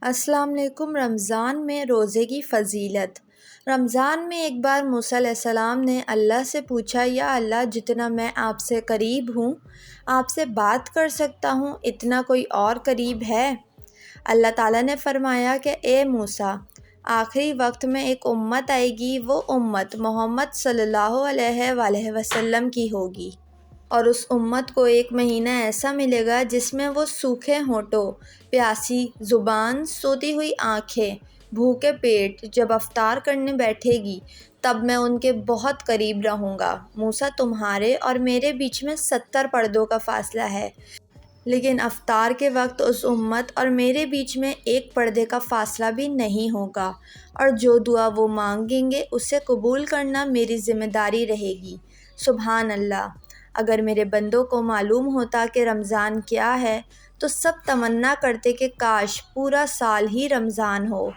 السلام علیکم۔ رمضان میں روزے کی فضیلت۔ رمضان میں ایک بار موسیٰ علیہ السلام نے اللہ سے پوچھا، یا اللہ، جتنا میں آپ سے قریب ہوں، آپ سے بات کر سکتا ہوں، اتنا کوئی اور قریب ہے؟ اللہ تعالیٰ نے فرمایا کہ اے موسیٰ، آخری وقت میں ایک امت آئے گی، وہ امت محمد صلی اللہ علیہ وآلہ وسلم کی ہوگی، اور اس امت کو ایک مہینہ ایسا ملے گا جس میں وہ سوکھے ہونٹوں، پیاسی زبان، سوتی ہوئی آنکھیں، بھوکے پیٹ جب افطار کرنے بیٹھے گی، تب میں ان کے بہت قریب رہوں گا۔ موسیٰ، تمہارے اور میرے بیچ میں 70 پردوں کا فاصلہ ہے، لیکن افطار کے وقت اس امت اور میرے بیچ میں ایک پردے کا فاصلہ بھی نہیں ہوگا، اور جو دعا وہ مانگیں گے اسے قبول کرنا میری ذمہ داری رہے گی۔ سبحان اللہ! اگر میرے بندوں کو معلوم ہوتا کہ رمضان کیا ہے تو سب تمنا کرتے کہ کاش پورا سال ہی رمضان ہو۔